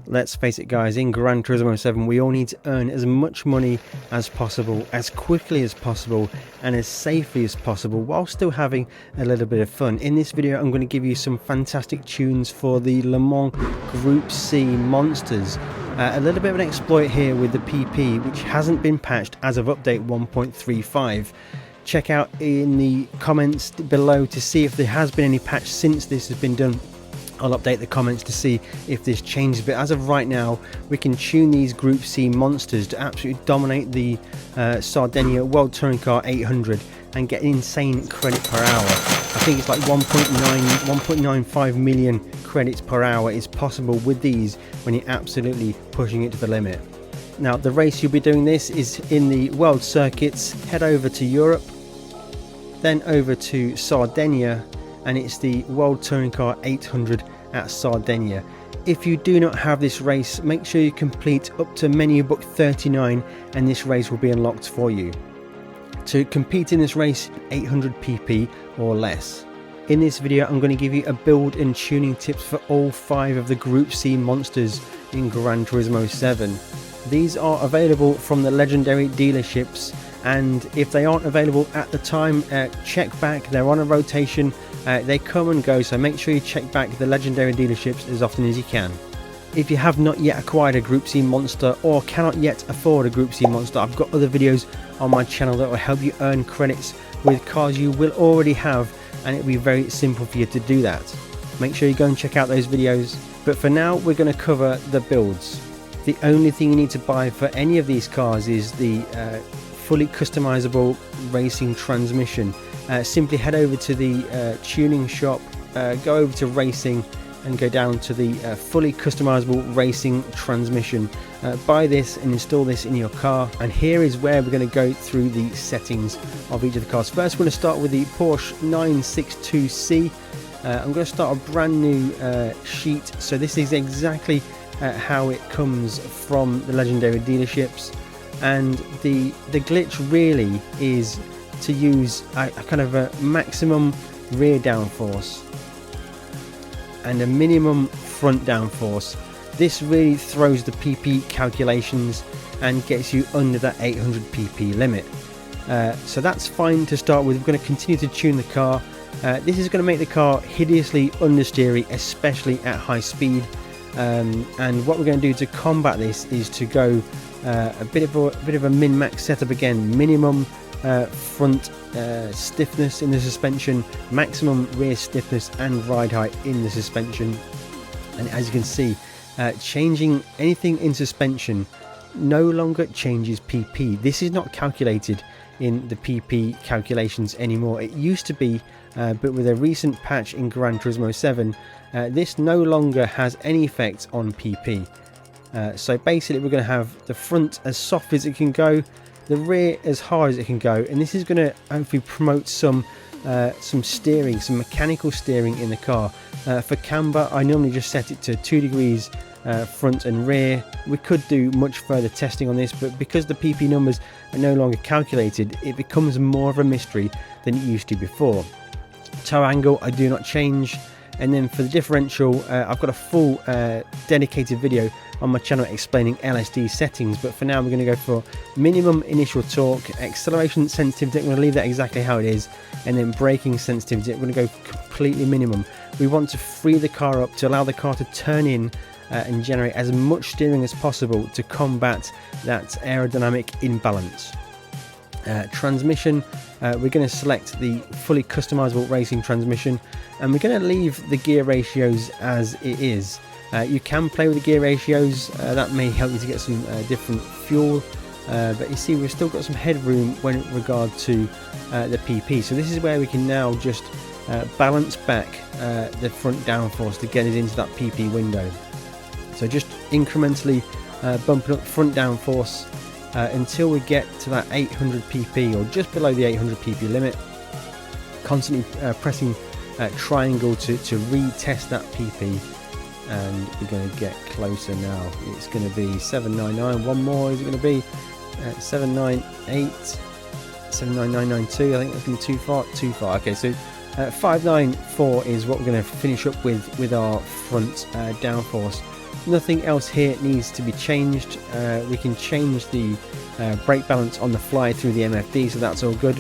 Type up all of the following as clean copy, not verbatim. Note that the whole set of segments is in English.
let's face it guys, in Gran Turismo 7 we all need to earn as much money as possible, as quickly as possible, and as safely as possible, while still having a little bit of fun. In this video I'm going to give you some fantastic tunes for the Le Mans Group C monsters. A little bit of an exploit here with the PP, which hasn't been patched as of update 1.35. Check out in the comments below to see if there has been any patch since this has been done. I'll update the comments to see if this changes, but as of right now we can tune these Group C monsters to absolutely dominate the Sardegna World Touring Car 800 and get insane credit per hour. I think it's like 1.95 million credits per hour is possible with these when you're absolutely pushing it to the limit. Now the race you'll be doing this is in the world circuits. Head over to Europe, then over to Sardegna, and it's the World Touring Car 800 at Sardegna. If you do not have this race, make sure you complete up to menu book 39 and this race will be unlocked for you. To compete in this race, 800 pp or less. In this video I'm going to give you a build and tuning tips for all 5 of the Group C monsters in Gran Turismo 7. These are available from the legendary dealerships, and if they aren't available at the time, check back. They're on a rotation, they come and go, so make sure you check back the legendary dealerships as often as you can. If you have not yet acquired a Group C monster or cannot yet afford a Group C monster, I've got other videos on my channel that will help you earn credits with cars you will already have, and it'll be very simple for you to do that. Make sure you go and check out those videos, but for now we're going to cover the builds. The only thing you need to buy for any of these cars is the fully customizable racing transmission. Simply head over to the tuning shop, go over to racing and go down to the fully customizable racing transmission. Buy this and install this in your car, and here is where we're going to go through the settings of each of the cars. First we're going to start with the Porsche 962C. I'm going to start a brand new sheet, so this is exactly how it comes from the legendary dealerships, and the glitch really is to use a kind of a maximum rear downforce and a minimum front downforce. This really throws the PP calculations and gets you under that 800 pp limit. So that's fine to start with. We're going to continue to tune the car. This is going to make the car hideously understeery, especially at high speed. And what we're going to do to combat this is to go a bit of a min-max setup again. Minimum front stiffness in the suspension, maximum rear stiffness and ride height in the suspension. And as you can see, changing anything in suspension no longer changes PP. This is not calculated in the PP calculations anymore. It used to be, but with a recent patch in Gran Turismo 7, this no longer has any effect on PP. So basically we're going to have the front as soft as it can go, the rear as hard as it can go, and this is going to hopefully promote some steering, some mechanical steering in the car. For camber I normally just set it to 2 degrees front and rear. We could do much further testing on this, but because the PP numbers are no longer calculated, it becomes more of a mystery than it used to before. Toe angle I do not change, and then for the differential I've got a full dedicated video on my channel explaining LSD settings, but for now we're going to go for minimum initial torque, acceleration sensitivity, I'm going to leave that exactly how it is, and then braking sensitivity I'm going to go completely minimum. We want to free the car up to allow the car to turn in and generate as much steering as possible to combat that aerodynamic imbalance. Transmission, we're going to select the fully customizable racing transmission, and we're going to leave the gear ratios as it is. You can play with the gear ratios, that may help you to get some different fuel, but you see we've still got some headroom when in regard to the PP. So this is where we can now just balance back the front downforce to get it into that PP window. So just incrementally bumping up front downforce until we get to that 800 pp or just below the 800 pp limit. Constantly pressing triangle to retest that PP, and we're going to get closer now. It's going to be 799. One more is it going to be 798, 79992. I think that's going to be too far. Okay, so 594 is what we're going to finish up with our front downforce. Nothing else here needs to be changed. We can change the brake balance on the fly through the MFD, so that's all good.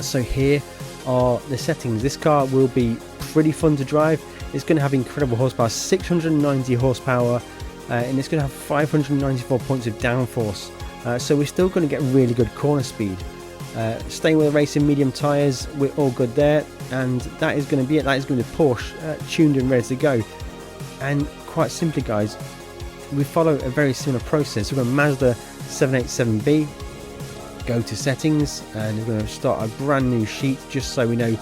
So here are the settings. This car will be pretty fun to drive. It's going to have incredible horsepower, 690 horsepower, and it's going to have 594 points of downforce. So we're still going to get really good corner speed. Staying with the racing medium tyres, we're all good there, and that is going to be it. That is going to be Porsche tuned and ready to go. And quite simply, guys, we follow a very similar process. We're going to Mazda 787B, go to settings, and we're going to start a brand new sheet just so we know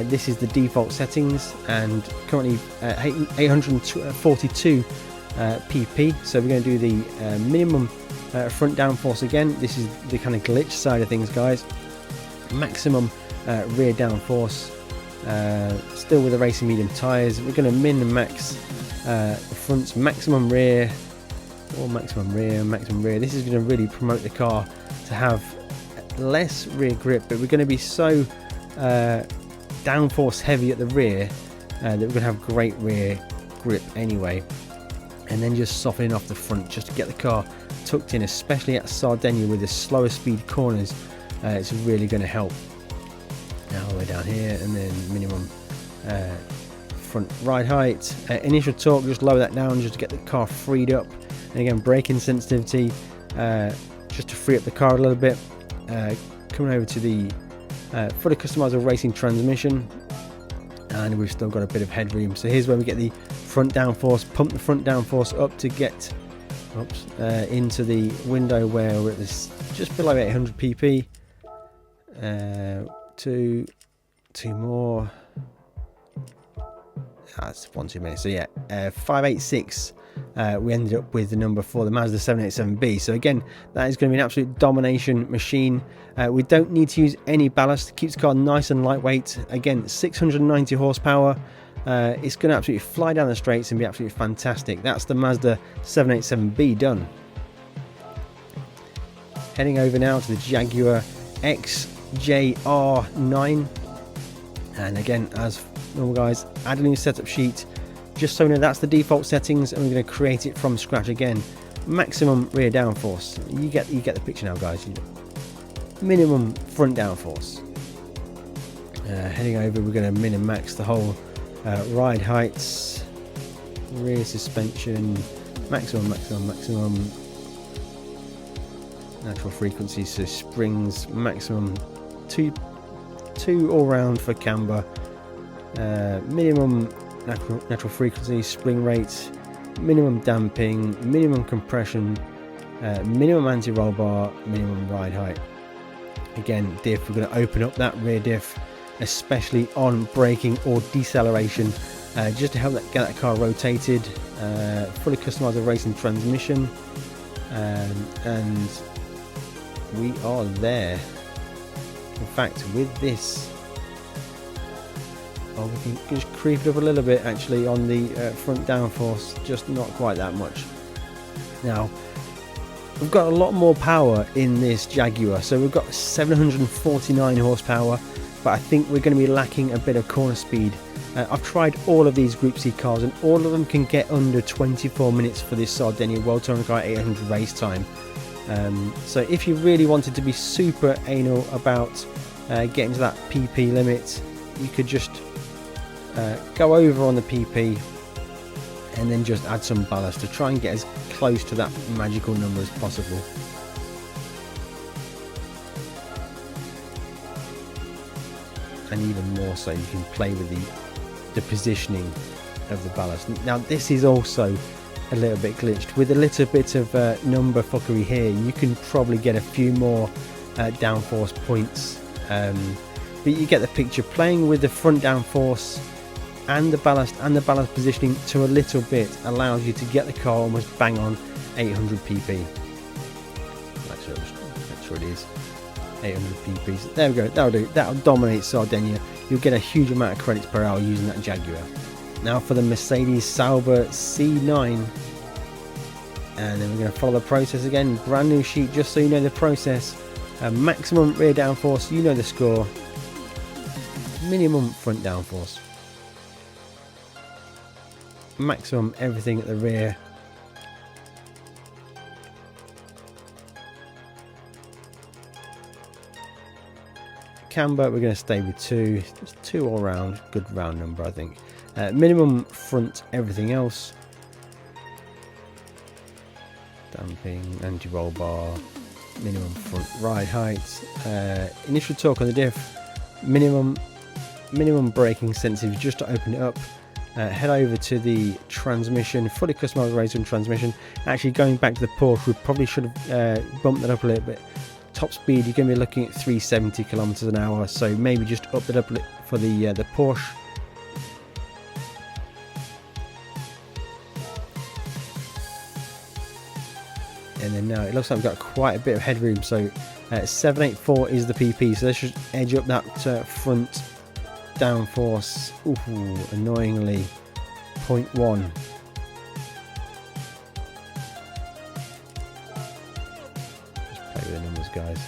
this is the default settings, and currently 842 pp. So we're going to do the minimum front downforce again. This is the kind of glitch side of things, guys. Maximum rear downforce, still with the racing medium tyres. We're going to min and max the fronts, maximum rear, or maximum rear. This is going to really promote the car to have less rear grip, but we're going to be so downforce heavy at the rear that we're going to have great rear grip anyway. And then just softening off the front just to get the car tucked in, especially at Sardegna with the slower speed corners. It's really going to help. Now we're down here, and then minimum front ride height, initial torque, just lower that down just to get the car freed up. And again, braking sensitivity, just to free up the car a little bit. Coming over to the fully customizable racing transmission, and we've still got a bit of headroom. So here's where we get the front downforce, pump the front downforce up to get into the window where we're at this, just below 800 pp. Two more. That's one too many. So yeah, 586. We ended up with the number for the Mazda 787B. So again, that is going to be an absolute domination machine. We don't need to use any ballast. It keeps the car nice and lightweight. Again, 690 horsepower. It's going to absolutely fly down the straights and be absolutely fantastic. That's the Mazda 787B done. Heading over now to the Jaguar XJR9. And again, as normal, guys, add a new setup sheet. Just so we know that's the default settings, and we're going to create it from scratch again. Maximum rear downforce. You get the picture now, guys. Minimum front downforce. Heading over, we're going to min and max the whole ride heights, rear suspension, maximum. Natural frequency, so springs maximum. Two all round for camber. Minimum natural frequency, spring rate, minimum damping, minimum compression, minimum anti-roll bar, minimum ride height. Again, diff, we're going to open up that rear diff, especially on braking or deceleration, just to help get that car rotated. Fully customized racing transmission, and we are there. In fact, with this, we can just creep it up a little bit actually on the front downforce, just not quite that much. Now we've got a lot more power in this Jaguar, so we've got 749 horsepower, but I think we're going to be lacking a bit of corner speed. I've tried all of these Group C cars, and all of them can get under 24 minutes for this Sardegna World Touring Car 800 race time. So if you really wanted to be super anal about getting to that PP limit, you could just go over on the PP and then just add some ballast to try and get as close to that magical number as possible. And even more so, you can play with the positioning of the ballast. Now this is also a little bit glitched. With a little bit of number fuckery here, you can probably get a few more downforce points, but you get the picture. Playing with the front downforce and the ballast positioning to a little bit allows you to get the car almost bang on 800 pp. Make sure it is 800 pp. So there we go. That'll do. That'll dominate Sardegna. You'll get a huge amount of credits per hour using that Jaguar. Now for the Mercedes Sauber C9, and then we're going to follow the process again. Brand new sheet, just so you know the process. Maximum rear downforce, you know the score. Minimum front downforce. Maximum everything at the rear, camber, we're going to stay with 2. Just 2 all round, good round number, I think. Minimum front, everything else. Damping, anti-roll bar, minimum front ride height, initial torque on the diff, minimum braking sensitivity just to open it up. Head over to the transmission, fully customized racing transmission. Actually, going back to the Porsche, we probably should have bumped that up a little bit. Top speed, you're going to be looking at 370 kilometers an hour, so maybe just up it up a little for the Porsche. And then now it looks like we've got quite a bit of headroom, so 784 is the PP, so let's just edge up that front downforce. Ooh, annoyingly 0.1. Just play with the numbers, guys.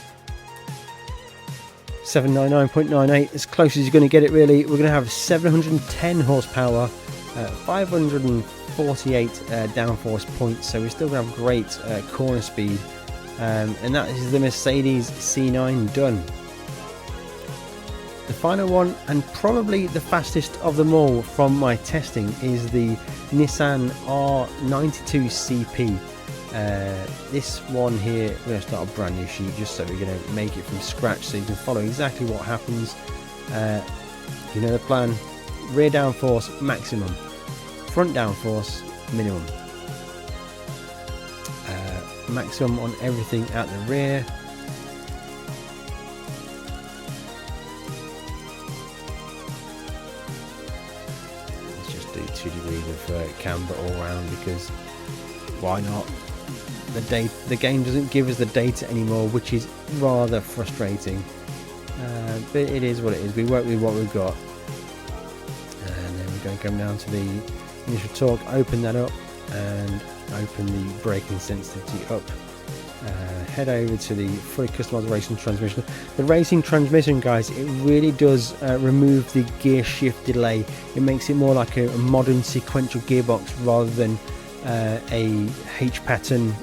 799.98, as close as you're going to get it, really. We're going to have 710 horsepower, 548 downforce points, so we're still going to have great corner speed, and that is the Mercedes C9 done. The final one, and probably the fastest of them all from my testing, is the Nissan R92 CP. This one here, we're going to start a brand new sheet just so we're going to make it from scratch so you can follow exactly what happens. You know the plan. Rear downforce maximum, front downforce minimum, maximum on everything at the rear. Let's just do 2 degrees of camber all round, because why not? The game doesn't give us the data anymore, which is rather frustrating, but it is what it is. We work with what we've got, and then we're going to come down to the initial torque, open that up, and open the braking sensitivity up. Head over to the fully customized racing transmission. The racing transmission, guys, it really does remove the gear shift delay. It makes it more like a modern sequential gearbox rather than a H pattern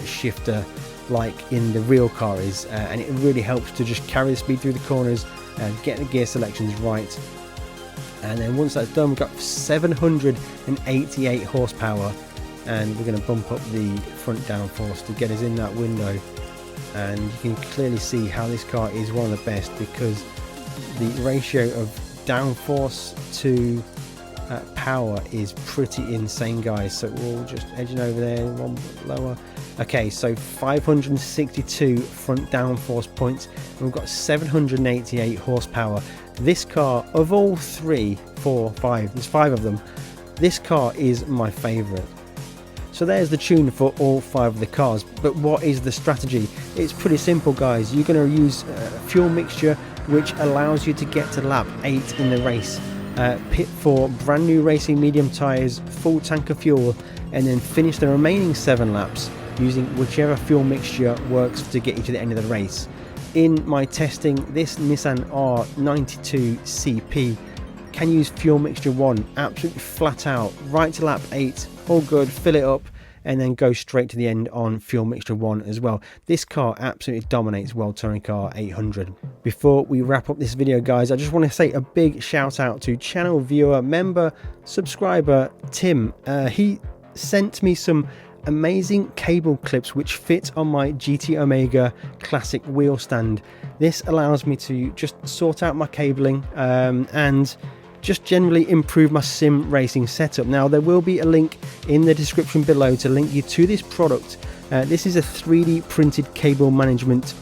shifter like in the real car is, and it really helps to just carry the speed through the corners and get the gear selections right. And then once that's done, we've got 788 horsepower, and we're going to bump up the front downforce to get us in that window. And you can clearly see how this car is one of the best, because the ratio of downforce to power is pretty insane, guys. So we'll just edging over there, one lower. Okay, so 562 front downforce points, and we've got 788 horsepower. This car, of all 3, 4, 5, there's 5 of them, this car is my favorite. So there's the tune for all 5 of the cars. But what is the strategy? It's pretty simple, guys. You're going to use fuel mixture, which allows you to get to lap 8 in the race. Pit for brand new racing medium tyres, full tank of fuel, and then finish the remaining 7 laps using whichever fuel mixture works to get you to the end of the race. In my testing, this Nissan R92 CP can use fuel mixture 1 absolutely flat out, right to lap 8, all good, fill it up, and then go straight to the end on fuel mixture 1 as well. This car absolutely dominates World Touring Car 800. Before we wrap up this video, guys, I just want to say a big shout out to channel viewer, member, subscriber Tim. He sent me some amazing cable clips which fit on my GT Omega classic wheel stand. This allows me to just sort out my cabling and just generally improve my sim racing setup. Now, there will be a link in the description below to link you to this product. This is a 3D printed cable management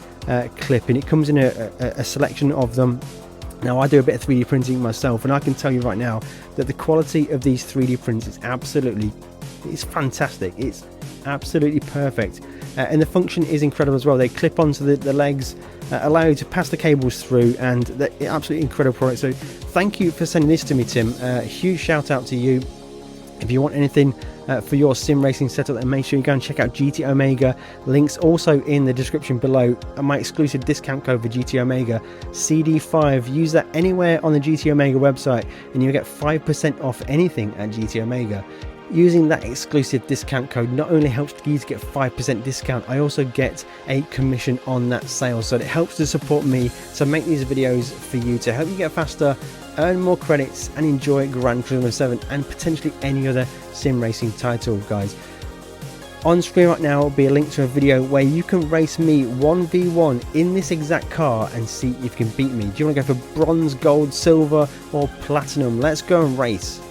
clip, and it comes in a selection of them. Now, I do a bit of 3D printing myself, and I can tell you right now that the quality of these 3D prints is it's fantastic. It's absolutely perfect, and the function is incredible as well. They clip onto the legs, allow you to pass the cables through, and they're absolutely incredible product. So thank you for sending this to me, Tim. Huge shout out to you. If you want anything for your sim racing setup, then make sure you go and check out GT Omega. Links also in the description below, and my exclusive discount code for GT Omega, CD5. Use that anywhere on the GT Omega website and you'll get 5% off anything at GT Omega. Using that exclusive discount code not only helps you to get 5% discount, I also get a commission on that sale. So it helps to support me to make these videos for you, to help you get faster, earn more credits, and enjoy Gran Turismo 7 and potentially any other sim racing title, guys. On screen right now will be a link to a video where you can race me 1v1 in this exact car and see if you can beat me. Do you want to go for bronze, gold, silver, or platinum? Let's go and race.